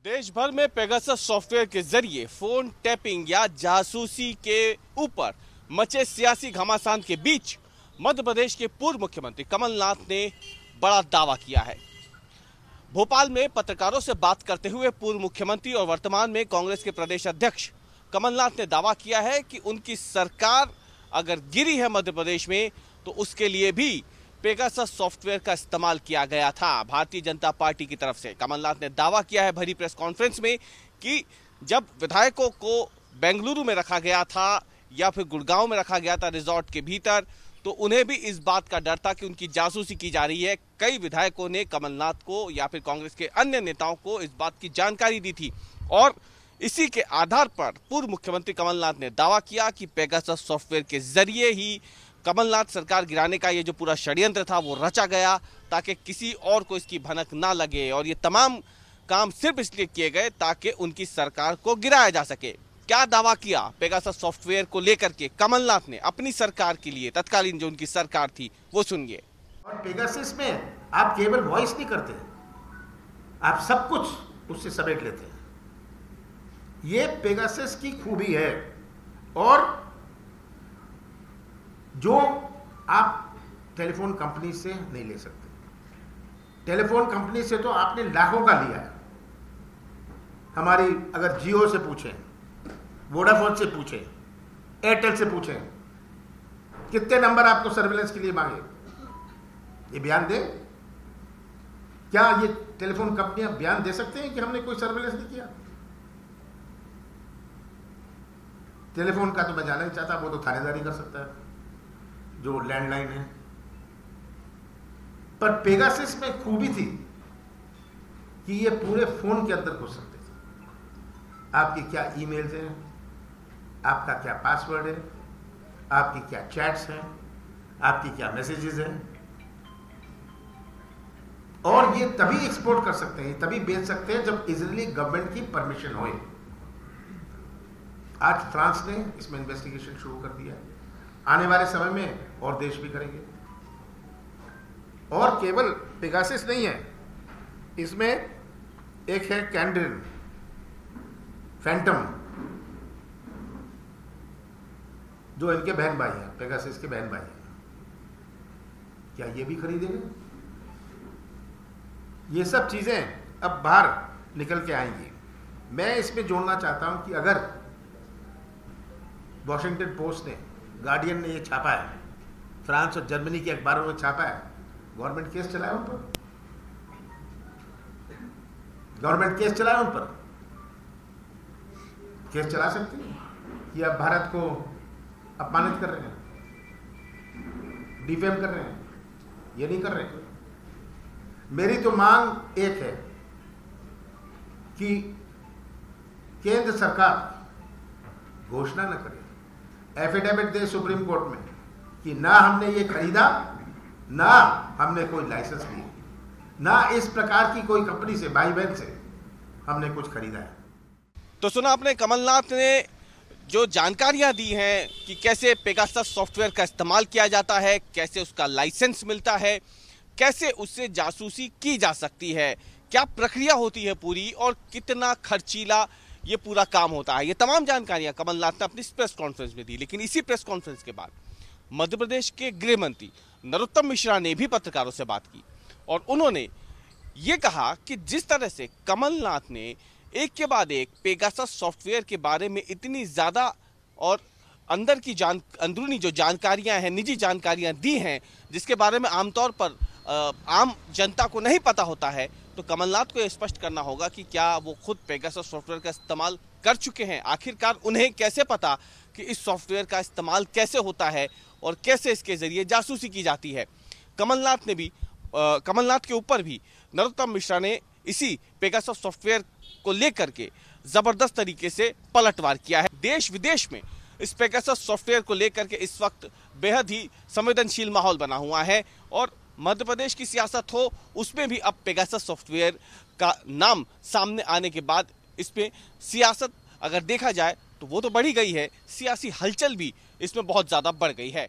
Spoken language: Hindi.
देश भर में पेगासस सॉफ्टवेयर के जरिए फोन टैपिंग या जासूसी के ऊपर मचे सियासी घमासान के बीच मध्य प्रदेश के पूर्व मुख्यमंत्री कमलनाथ ने बड़ा दावा किया है। भोपाल में पत्रकारों से बात करते हुए पूर्व मुख्यमंत्री और वर्तमान में कांग्रेस के प्रदेश अध्यक्ष कमलनाथ ने दावा किया है कि उनकी सरकार अगर गिरी है मध्य प्रदेश में तो उसके लिए भी पेगासस सॉफ्टवेयर का इस्तेमाल किया गया था भारतीय जनता पार्टी की तरफ से। कमलनाथ ने दावा किया है भरी प्रेस कॉन्फ्रेंस में कि जब विधायकों को बेंगलुरु में रखा गया था या फिर गुड़गांव में रखा गया था रिजॉर्ट के भीतर, तो उन्हें भी इस बात का डर था कि उनकी जासूसी की जा रही है। कई विधायकों ने कमलनाथ को या फिर कांग्रेस के अन्य नेताओं को इस बात की जानकारी दी थी और इसी के आधार पर पूर्व मुख्यमंत्री कमलनाथ ने दावा किया कि पेगासस सॉफ्टवेयर के जरिए ही कमलनाथ सरकार गिराने का ये जो पूरा षड्यंत्र था वो रचा गया ताकि किसी और को इसकी भनक ना लगे और ये तमाम काम सिर्फ इसलिए किए गए ताकि उनकी सरकार को गिराया जा सके। क्या दावा किया पेगासस सॉफ्टवेयर को लेकर के कमलनाथ ने अपनी सरकार के लिए, तत्कालीन जो उनकी सरकार थी, वो सुनिए। और पेगासस में आप केवल वॉइस नहीं करते, आप सब कुछ उससे समेट लेते हैं। ये पेगासस की खूबी है और जो आप टेलीफोन कंपनी से नहीं ले सकते। टेलीफोन कंपनी से तो आपने लाखों का लिया है। हमारी अगर जियो से पूछें, वोडाफोन से पूछें, एयरटेल से पूछें, कितने नंबर आपको सर्विलेंस के लिए मांगे, ये बयान दें। क्या ये टेलीफोन कंपनियां बयान दे सकते हैं कि हमने कोई सर्विलेंस नहीं किया? टेलीफोन का तो मैं जाना नहीं चाहता, वो तो थानेदारी कर सकता है जो लैंडलाइन है। पर पेगासस में खूबी थी कि ये पूरे फोन के अंदर घुस सकते थे। आपकी क्या ईमेल्स हैं, आपका क्या पासवर्ड है, आपकी क्या चैट्स हैं, आपकी क्या मैसेजेस हैं, और ये तभी एक्सपोर्ट कर सकते हैं, तभी बेच सकते हैं जब इजरायली गवर्नमेंट की परमिशन होए। आज फ्रांस ने इसमें इन्वेस्टिगेशन शुरू कर दिया है, आने वाले समय में और देश भी करेंगे। और केवल पेगासस नहीं है, इसमें एक है कैंड्रिन, फैंटम, जो इनके बहन भाई हैं, पेगासस के बहन भाई हैं। क्या ये भी खरीदेंगे? ये सब चीजें अब बाहर निकल के आएंगी। मैं इसमें जोड़ना चाहता हूं कि अगर वॉशिंगटन पोस्ट ने, गार्डियन ने ये छापा है, फ्रांस और जर्मनी के अखबारों में छापा है, गवर्नमेंट केस चलाए उन पर, गवर्नमेंट केस चलाए उन पर। केस चला सकती है कि आप भारत को अपमानित कर रहे हैं, डिफेम कर रहे हैं, ये नहीं कर रहे हैं। मेरी तो मांग एक है कि केंद्र सरकार घोषणा न करे, एफिडेविट दे सुप्रीम कोर्ट में कि ना हमने ये खरीदा, ना हमने कोई लाइसेंस लिया, ना इस प्रकार की कोई कंपनी से, भाई बहन से हमने कुछ खरीदा है। तो सुना आपने कमलनाथ ने जो जानकारियां दी हैं कि कैसे पेगासस सॉफ्टवेयर का इस्तेमाल किया जाता है, कैसे उसका लाइसेंस मिलता है, कैसे उससे जासूसी की जा सकती है, क्या प्रक्रिया होती है पूरी और कितना खर्चीला ये पूरा काम होता है। ये तमाम जानकारियां कमलनाथ ने अपनी प्रेस कॉन्फ्रेंस में दी। लेकिन इसी प्रेस कॉन्फ्रेंस के बाद मध्य प्रदेश के गृह मंत्री नरोत्तम मिश्रा ने भी पत्रकारों से बात की और उन्होंने ये कहा कि जिस तरह से कमलनाथ ने एक के बाद एक पेगासस सॉफ्टवेयर के बारे में इतनी ज्यादा और अंदर की अंदरूनी जो जानकारियां हैं, निजी जानकारियां दी हैं, जिसके बारे में आमतौर पर आम जनता को नहीं पता होता है, तो कमलनाथ को यह स्पष्ट करना होगा कि क्या वो खुद पेगासस सॉफ्टवेयर का इस्तेमाल कर चुके हैं। आखिरकार उन्हें कैसे पता कि इस सॉफ्टवेयर का इस्तेमाल कैसे होता है और कैसे इसके जरिए जासूसी की जाती है। कमलनाथ के ऊपर भी नरोत्तम मिश्रा ने इसी पेगासस सॉफ्टवेयर को लेकर के जबरदस्त तरीके से पलटवार किया है। देश विदेश में इस पेगासस सॉफ्टवेयर को लेकर के इस वक्त बेहद ही संवेदनशील माहौल बना हुआ है और मध्य प्रदेश की सियासत हो, उसमें भी अब पेगासस सॉफ्टवेयर का नाम सामने आने के बाद इसमें सियासत अगर देखा जाए तो वो तो बढ़ ही गई है, सियासी हलचल भी इसमें बहुत ज्यादा बढ़ गई है।